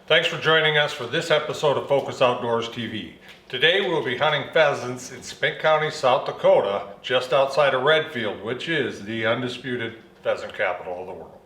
Thanks for joining us for this episode of Focus Outdoors TV. Today we'll be hunting pheasants in Spink County, South Dakota, just outside of Redfield, which is the undisputed pheasant capital of the world.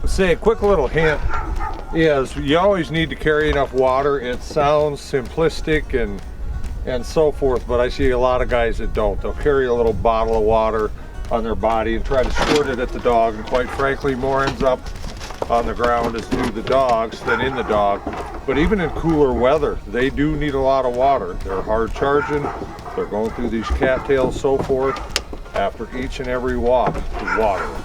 Say a quick little hint is you always need to carry enough water. It sounds simplistic and so forth, but I see a lot of guys that don't. They'll carry a little bottle of water on their body and try to squirt it at the dog, and quite frankly more ends up on the ground as do the dogs than in the dog. But even in cooler weather, they do need a lot of water. They're hard charging, they're going through these cattails, so forth. After each and every walk, to water them.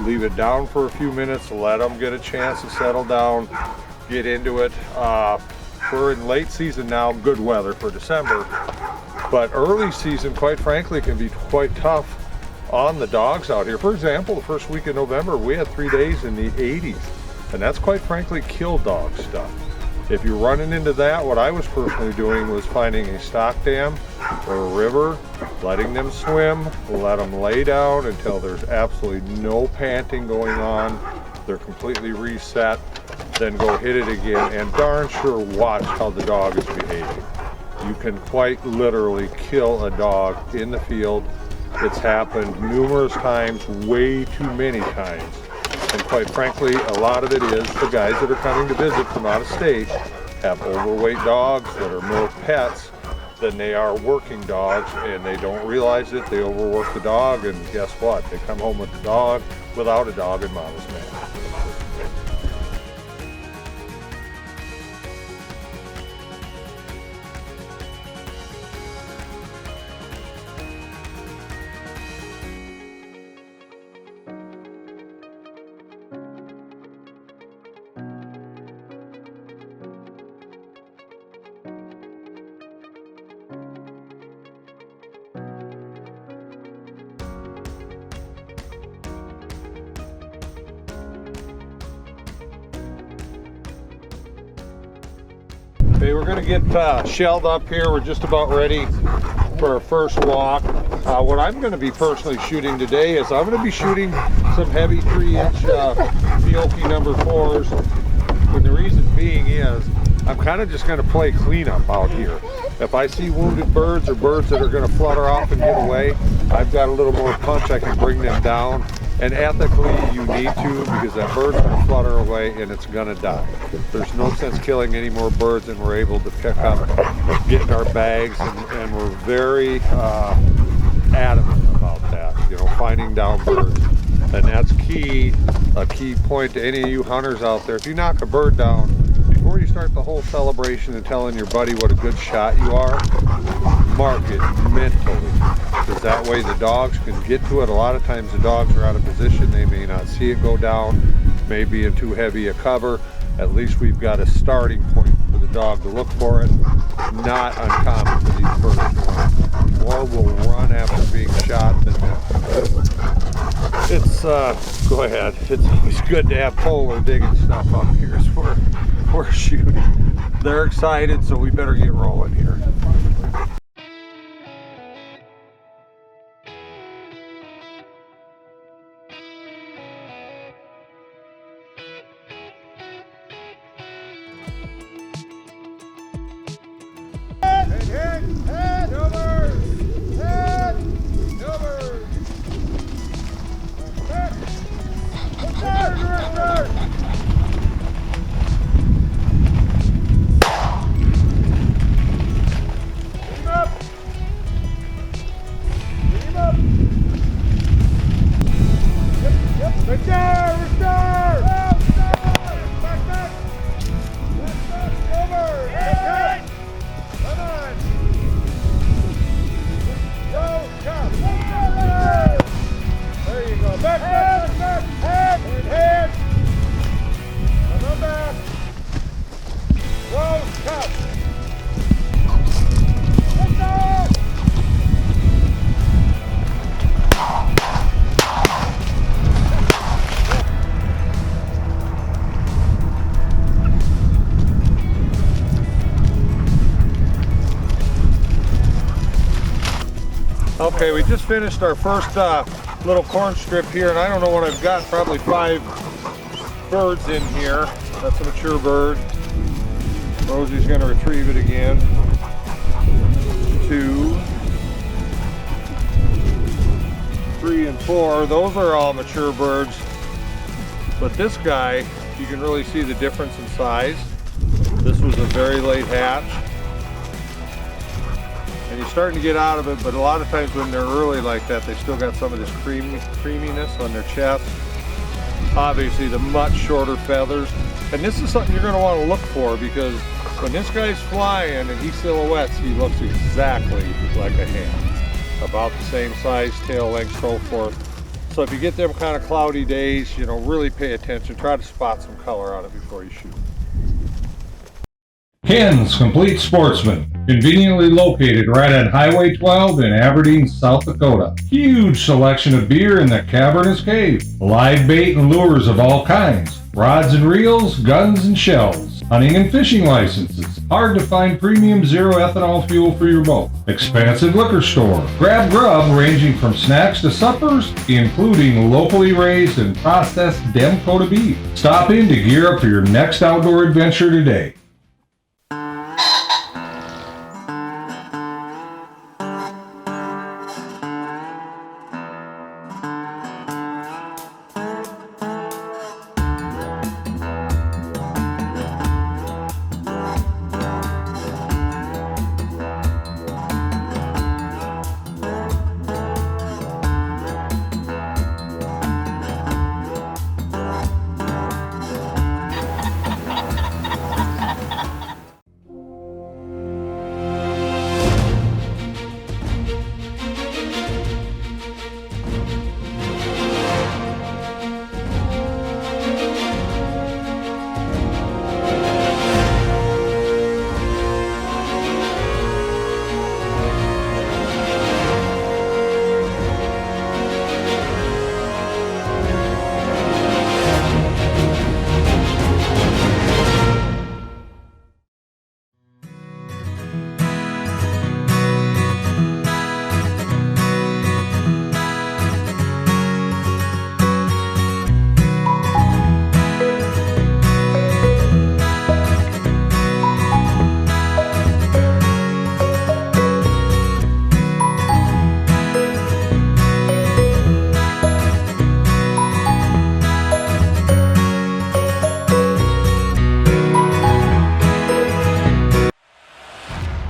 Leave it down for a few minutes, let them get a chance to settle down, get into it. We're in late season now, good weather for December, but early season, quite frankly, can be quite tough on the dogs out here. For example, the first week of November, we had 3 days in the 80s, and that's quite frankly kill dog stuff. If you're running into that, what I was personally doing was finding a stock dam or a river, letting them swim, let them lay down until there's absolutely no panting going on, they're completely reset, then go hit it again, and darn sure watch how the dog is behaving. You can quite literally kill a dog in the field. It's happened numerous times, way too many times. And quite frankly, a lot of it is the guys that are coming to visit from out of state have overweight dogs that are more pets than they are working dogs, and they don't realize it. They overwork the dog, and guess what? They come home with the dog without a dog and mama's man. Okay, we're going to get shelled up here. We're just about ready for our first walk. What I'm going to be personally shooting today is I'm going to be shooting some heavy 3-inch Fiocchi number 4s. And the reason being is I'm kind of just going to play cleanup out here. If I see wounded birds or birds that are going to flutter off and get away, I've got a little more punch. I can bring them down. And ethically, you need to, because that bird's going to flutter away and it's going to die. There's no sense killing any more birds than we're able to pick up, get in our bags, and we're very adamant about that, you know, finding down birds. And that's key, a key point to any of you hunters out there. If you knock a bird down, before you start the whole celebration and telling your buddy what a good shot you are, mark it mentally, because that way the dogs can get to it. A lot of times the dogs are out of position, they may not see it go down, may be in too heavy a cover. At least we've got a starting point for the dog to look for it. Not uncommon for these birds. More will run after being shot than it's go ahead, it's always good to have polar digging stuff up here as we're shooting. They're excited, so we better get rolling here. Head over! Head over! Okay, we just finished our first little corn strip here, and I don't know what I've got, probably 5 birds in here. That's a mature bird. Rosie's gonna retrieve it again. 2, 3, and 4. Those are all mature birds. But this guy, you can really see the difference in size. This was a very late hatch. And he's starting to get out of it, but a lot of times when they're early like that, they still got some of this creaminess on their chest. Obviously, the much shorter feathers. And this is something you're going to want to look for, because when this guy's flying and he silhouettes, he looks exactly like a hen. About the same size, tail length, so forth. So if you get them kind of cloudy days, you know, really pay attention. Try to spot some color on it before you shoot. Ken's Complete Sportsman, conveniently located right on Highway 12 in Aberdeen, South Dakota. Huge selection of beer in the cavernous cave. Live bait and lures of all kinds. Rods and reels, guns and shells. Hunting and fishing licenses. Hard to find premium zero ethanol fuel for your boat. Expansive liquor store. Grab grub ranging from snacks to suppers, including locally raised and processed Dakota beef. Stop in to gear up for your next outdoor adventure today.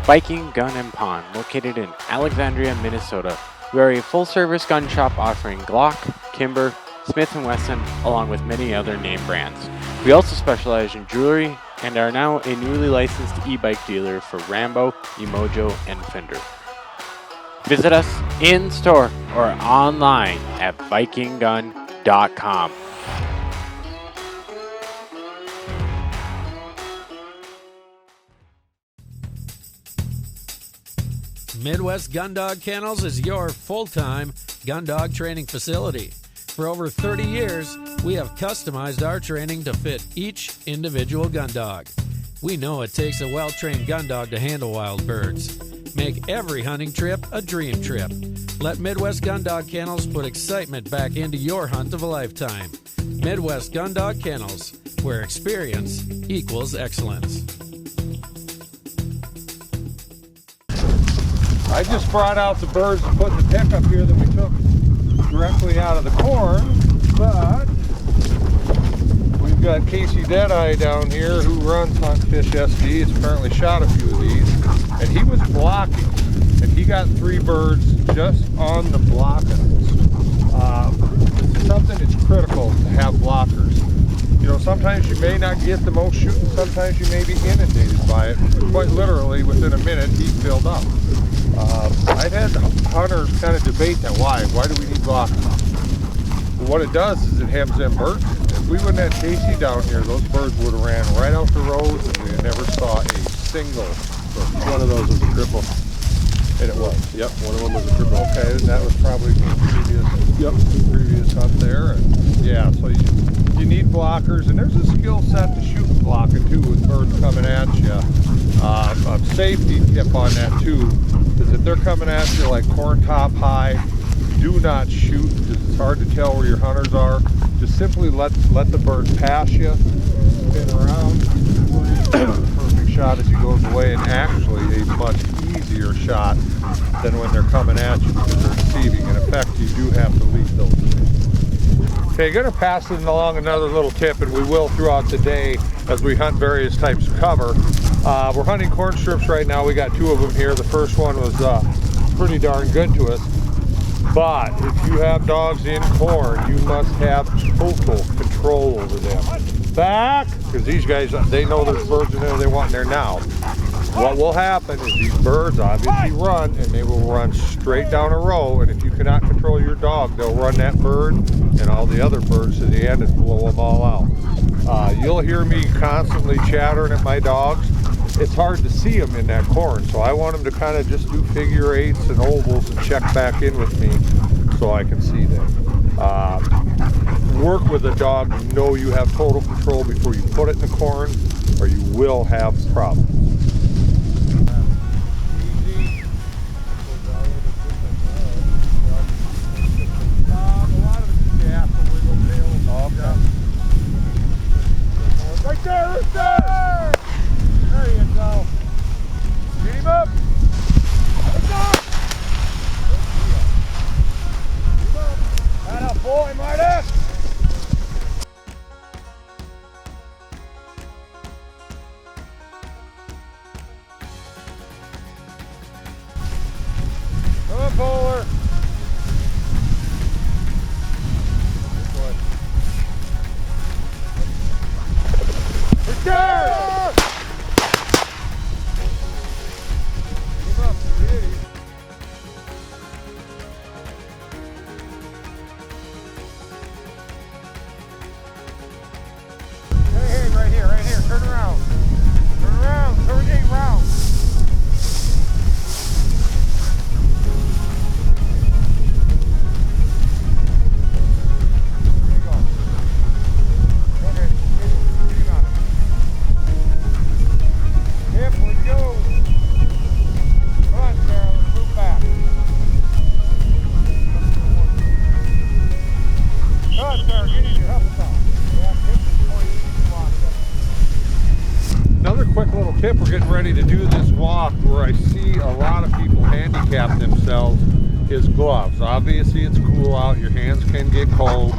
Viking Gun and Pawn, located in Alexandria, Minnesota. We are a full-service gun shop offering Glock, Kimber, Smith & Wesson, along with many other name brands. We also specialize in jewelry and are now a newly licensed e-bike dealer for Rambo, Emojo, and Fender. Visit us in-store or online at vikinggun.com. Midwest Gun Dog Kennels is your full-time gun dog training facility. For over 30 years, we have customized our training to fit each individual gun dog. We know it takes a well-trained gun dog to handle wild birds. Make every hunting trip a dream trip. Let Midwest Gun Dog Kennels put excitement back into your hunt of a lifetime. Midwest Gun Dog Kennels, where experience equals excellence. I just brought out the birds and put in the pickup here that we took directly out of the corn, but we've got Casey Deadeye down here who runs Hunt Fish SD. He's apparently shot a few of these, and he was blocking, and he got 3 birds just on the blockings. Something that's critical to have blockers. You know, sometimes you may not get the most shooting, sometimes you may be inundated by it. Quite literally, within a minute, he filled up. I've had hunters kind of debate that. Why do we need blockers? Well, what it does is it hems them birds. If we wouldn't have Casey down here, those birds would have ran right out the road, and we never saw a single bird. One of those was a triple. And it was. Yep, one of them was a triple. Okay, and that was probably from previous hunt there. And yeah, so you need blockers, and there's a skill set to shoot blocking too with birds coming at you. A safety tip on that too is if they're coming at you like corn top high, do not shoot because it's hard to tell where your hunters are. Just simply let the bird pass you, spin around, perfect shot as he goes away, and actually a much easier shot than when they're coming at you because they're receiving. In effect, you do have to leave those things. Okay, gonna pass it along another little tip, and we will throughout the day as we hunt various types of cover. We're hunting corn strips right now. We got 2 of them here. The first one was pretty darn good to us. But if you have dogs in corn, you must have total control over them. Back! Because these guys, they know there's birds in there, they want in there now. What will happen is these birds obviously run, and they will run straight down a row, and if you cannot control your dog, they'll run that bird and all the other birds to the end and blow them all out. You'll hear me constantly chattering at my dogs. It's hard to see them in that corn, so I want them to kind of just do figure 8s and ovals and check back in with me so I can see them. Work with a dog, know you have total control before you put it in the corn, or you will have problems. Right there, right there! There you go. Get him up! Right there! That a boy, Marta! Come on, bowler! Right there! Give up, kitty. Hey, right here, right here. Turn around. Turn around. Turn 8 rounds. There you go. Okay, get him on it. Yep, let's go. Come on, Sarah, let's move back. Come on, Sarah, you need to help us out. Yeah, 50 points locked up. Another quick little tip, we're getting ready to do this walk where I see a lot of people handicap themselves is gloves. Obviously it's cool out, your hands can get cold.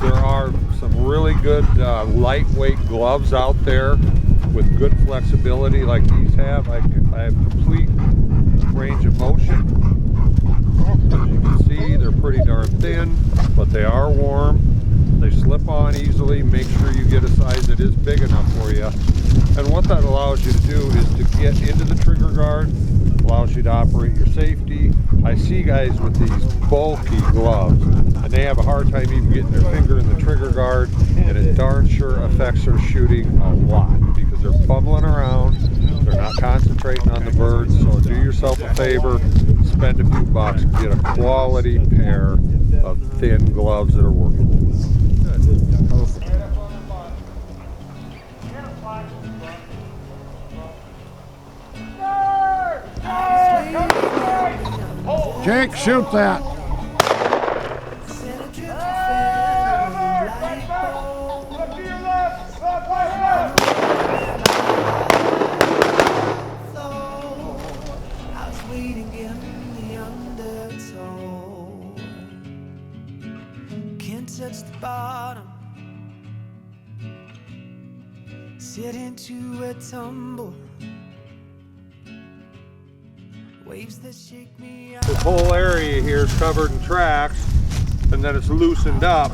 There are some really good lightweight gloves out there with good flexibility like these have. I have complete range of motion. As you can see, they're pretty darn thin, but they are warm. They slip on easily. Make sure you get a size that is big enough for you. And what that allows you to do is to get into the trigger guard, allows you to operate your safety. I see guys with these bulky gloves, and they have a hard time even getting their finger in the trigger guard, and it darn sure affects their shooting a lot because they're fumbling around, they're not concentrating on the birds. So do yourself a favor, spend a few bucks, get a quality pair of thin gloves that are workable. Jake, shoot that. Touch the bottom, sit into a tumble, waves that shake me out. This whole area here is covered in tracks, and then it's loosened up.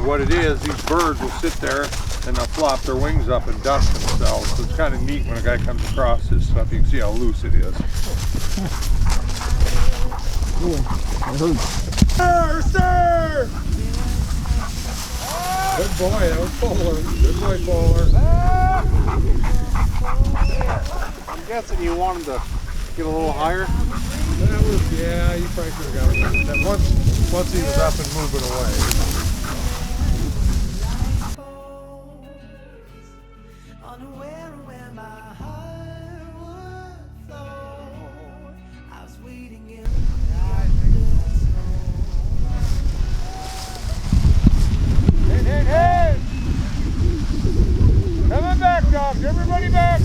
What it is, these birds will sit there and they'll flop their wings up and dust themselves. So it's kind of neat when a guy comes across this stuff. You can see how loose it is. Sir! Good boy, that was Bowler. Good boy, Bowler. I'm guessing you want him to get a little higher. That was, yeah, you probably could have got him. That once he was up and moving away. Steam up!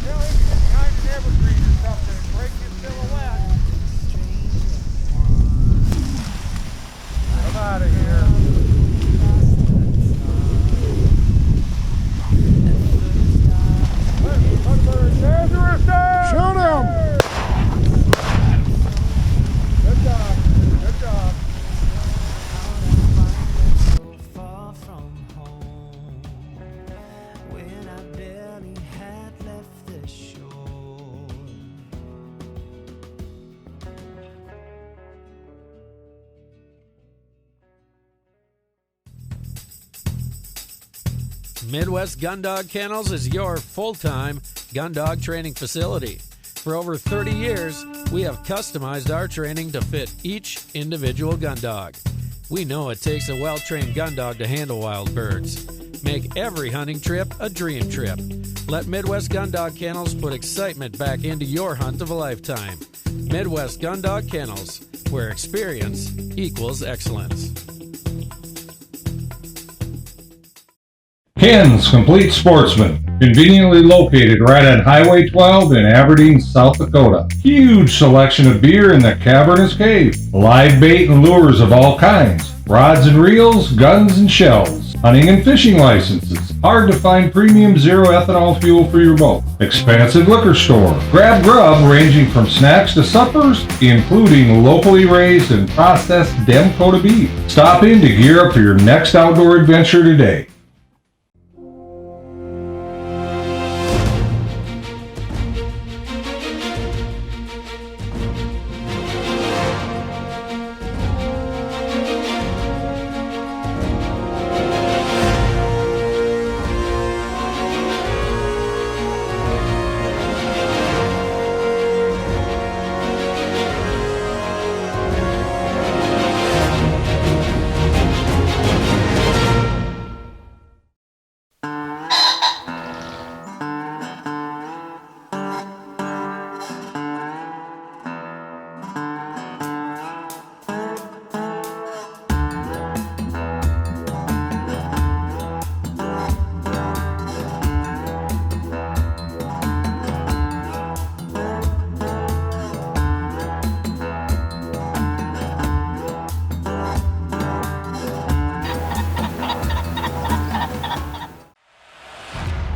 Tell him to get behind an evergreen or something and break his silhouette. Come out of here. Shoot him! Good job. Good job. So far from home, when I barely had left the shore. Midwest Gun Dog Kennels is your full-time gun dog training facility. For over 30 years, we have customized our training to fit each individual gun dog. We know it takes a well-trained gun dog to handle wild birds. Make every hunting trip a dream trip. Let Midwest Gun Dog Kennels put excitement back into your hunt of a lifetime. Midwest Gun Dog Kennels, where experience equals excellence. Ken's Complete Sportsman, conveniently located right on Highway 12 in Aberdeen, South Dakota. Huge selection of beer in the cavernous cave. Live bait and lures of all kinds. Rods and reels, guns and shells. Hunting and fishing licenses. Hard to find premium zero ethanol fuel for your boat. Expansive liquor store. Grab grub ranging from snacks to suppers, including locally raised and processed Dakota beef. Stop in to gear up for your next outdoor adventure today.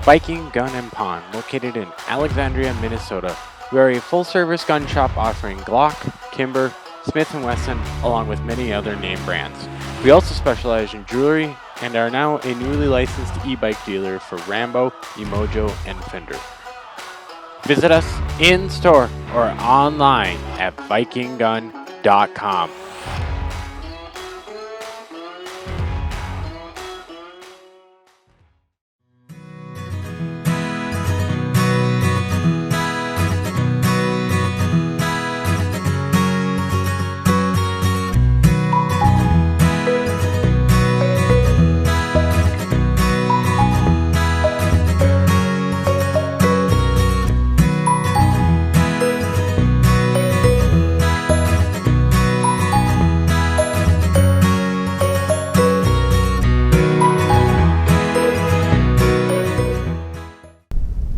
Viking Gun and Pawn, located in Alexandria, Minnesota. We are a full-service gun shop offering Glock, Kimber, Smith & Wesson, along with many other name brands. We also specialize in jewelry and are now a newly licensed e-bike dealer for Rambo, Emojo, and Fender. Visit us in-store or online at vikinggun.com.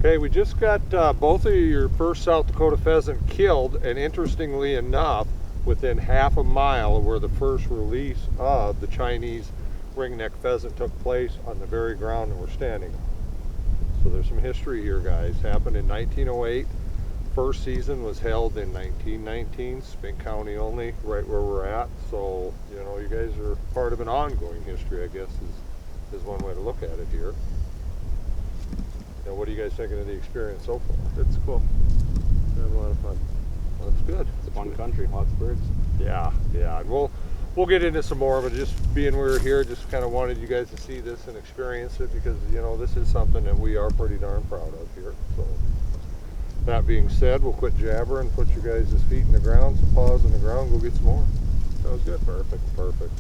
Okay, we just got both of your first South Dakota pheasant killed, and interestingly enough, within half a mile of where the first release of the Chinese ringneck pheasant took place on the very ground that we're standing on. So there's some history here, guys. Happened in 1908. First season was held in 1919, Spink County only, right where we're at. So, you know, you guys are part of an ongoing history, I guess, is one way to look at it here. Now, what are you guys thinking of the experience so far? It's cool. We have a lot of fun. Well, that's good. It's a fun country, lots of birds. Yeah, and we'll get into some more, but just being we were here, just kind of wanted you guys to see this and experience it, because, you know, this is something that we are pretty darn proud of here. So, that being said, we'll quit jabbering, put you guys' feet in the ground, some paws in the ground, go get some more. Sounds good. Perfect.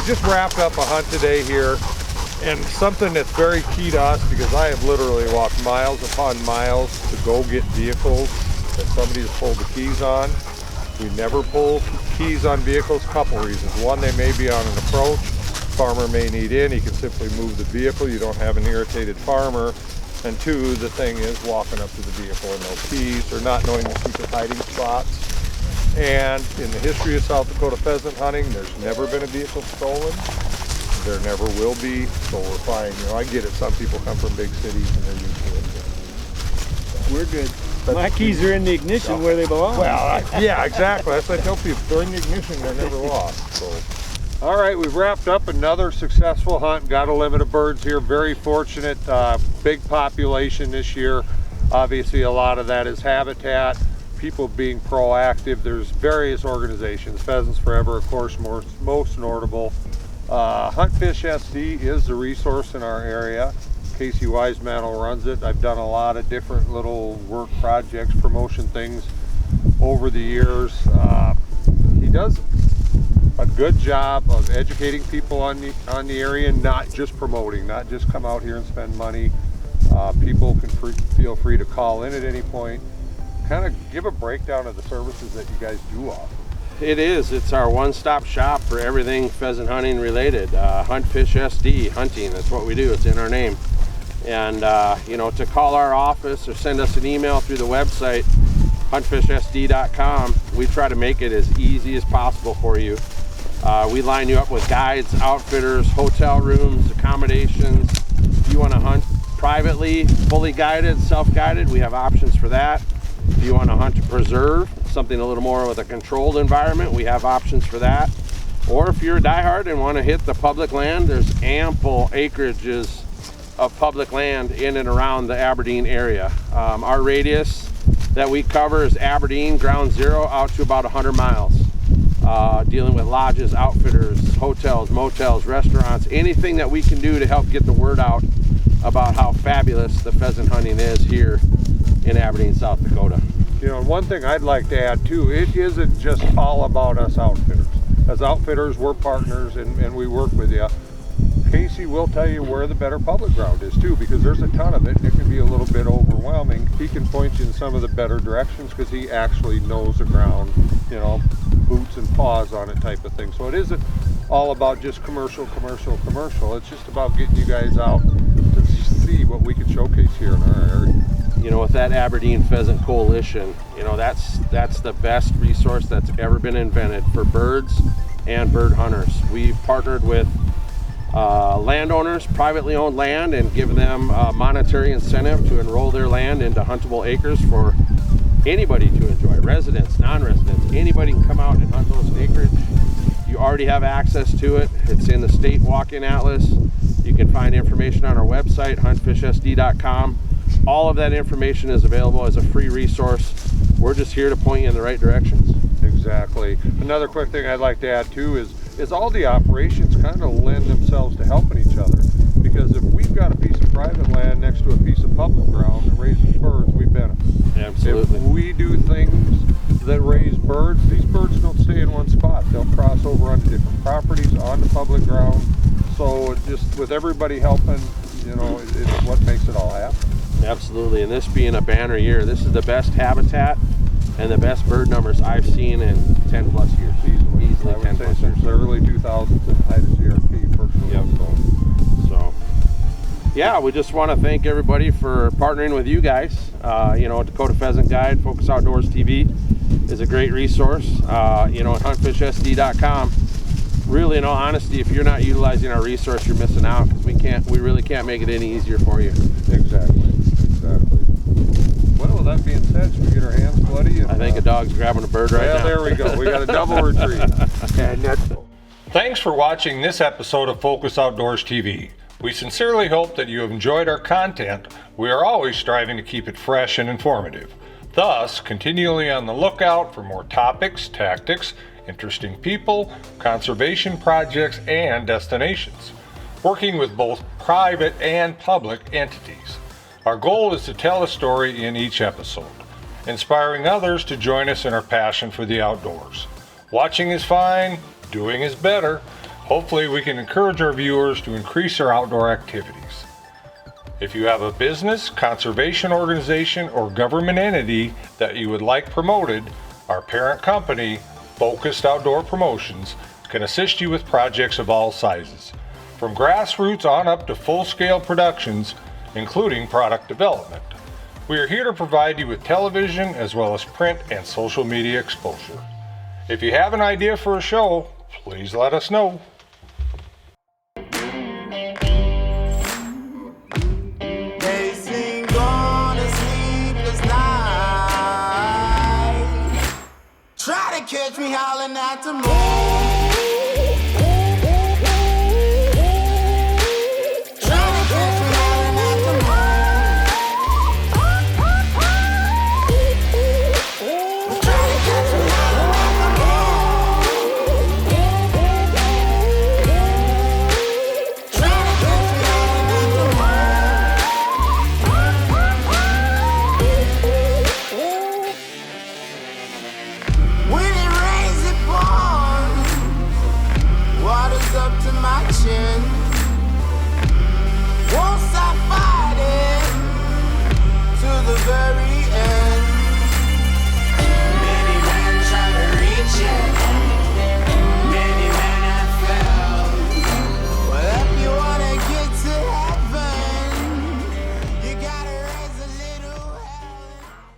just wrapped up a hunt today here, and something that's very key to us, because I have literally walked miles upon miles to go get vehicles that somebody has pulled the keys on. We never pull keys on vehicles. Couple reasons. One, they may be on an approach. Farmer may need in. He can simply move the vehicle. You don't have an irritated farmer. And two, the thing is walking up to the vehicle and no keys, or not knowing the secret hiding spots. And in the history of South Dakota pheasant hunting, there's never been a vehicle stolen. There never will be, so we're fine. You know, I get it. Some people come from big cities and they're used to it. We're good. My keys are in the ignition where they belong. Well, yeah, exactly. That's what I tell people. They're in the ignition, they're never lost. So. All right, we've wrapped up another successful hunt. Got a limit of birds here. Very fortunate. Big population this year. Obviously, a lot of that is habitat. People being proactive. There's various organizations. Pheasants Forever, of course, most notable. Huntfish SD is the resource in our area. Casey Wisemantle runs it. I've done a lot of different little work projects, promotion things over the years. He does a good job of educating people on the area, not just promoting, not just come out here and spend money. People can feel free to call in at any point. Kind of give a breakdown of the services that you guys do offer. It's our one-stop shop for everything pheasant hunting related. Huntfish SD, hunting, that's what we do, it's in our name. And you know, to call our office or send us an email through the website, huntfishsd.com, we try to make it as easy as possible for you. We line you up with guides, outfitters, hotel rooms, accommodations. If you want to hunt privately, fully guided, self-guided, we have options for that. If you want to hunt to preserve, something a little more with a controlled environment, we have options for that. Or if you're a diehard and want to hit the public land, there's ample acreages of public land in and around the Aberdeen area. Our radius that we cover is Aberdeen, ground zero, out to about 100 miles. Dealing with lodges, outfitters, hotels, motels, restaurants, anything that we can do to help get the word out about how fabulous the pheasant hunting is here in Aberdeen, South Dakota. You know, one thing I'd like to add too, it isn't just all about us outfitters. As outfitters, we're partners and we work with you. Casey will tell you where the better public ground is too, because there's a ton of it and it can be a little bit overwhelming. He can point you in some of the better directions because he actually knows the ground, you know, boots and paws on it type of thing. So it isn't all about just commercial. It's just about getting you guys out to see what we can showcase here in our area. You know, with that Aberdeen Pheasant Coalition, you know, that's the best resource that's ever been invented for birds and bird hunters. We've partnered with landowners, privately owned land, and given them a monetary incentive to enroll their land into huntable acres for anybody to enjoy, residents, non-residents. Anybody can come out and hunt those acreage. You already have access to it. It's in the state walk-in atlas. You can find information on our website, huntfishsd.com. All of that information is available as a free resource. We're just here to point you in the right directions. Exactly. Another quick thing I'd like to add too is all the operations kind of lend themselves to helping each other. Because if we've got a piece of private land next to a piece of public ground that raises birds, we benefit. Absolutely. If we do things that raise birds, these birds don't stay in one spot. They'll cross over onto different properties, onto public ground. So just with everybody helping, you know, it's what makes it all happen. Absolutely, and this being a banner year, this is the best habitat and the best bird numbers I've seen in 10 plus years. Easily 10 plus years. Since the early 2000s and the height of CRP personally. Yep. So, yeah, we just want to thank everybody for partnering with you guys. You know, Dakota Pheasant Guide, Focus Outdoors TV is a great resource. You know, at huntfishsd.com. Really, in all honesty, if you're not utilizing our resource, you're missing out, because we really can't make it any easier for you. Exactly. Well, with that being said, should we get our hands bloody? And, I think a dog's grabbing a bird right now. Yeah, there we go. We got a double retrieve. And that's Thanks for watching this episode of Focus Outdoors TV. We sincerely hope that you have enjoyed our content. We are always striving to keep it fresh and informative. Thus, continually on the lookout for more topics, tactics, interesting people, conservation projects, and destinations. Working with both private and public entities. Our goal is to tell a story in each episode, inspiring others to join us in our passion for the outdoors. Watching is fine, doing is better. Hopefully we can encourage our viewers to increase their outdoor activities. If you have a business, conservation organization, or government entity that you would like promoted, our parent company, Focused Outdoor Promotions, can assist you with projects of all sizes, from grassroots on up to full-scale productions, including product development. We are here to provide you with television as well as print and social media exposure. If you have an idea for a show, please let us know. They sing on a sleepless night. Try to catch me howling at the moon.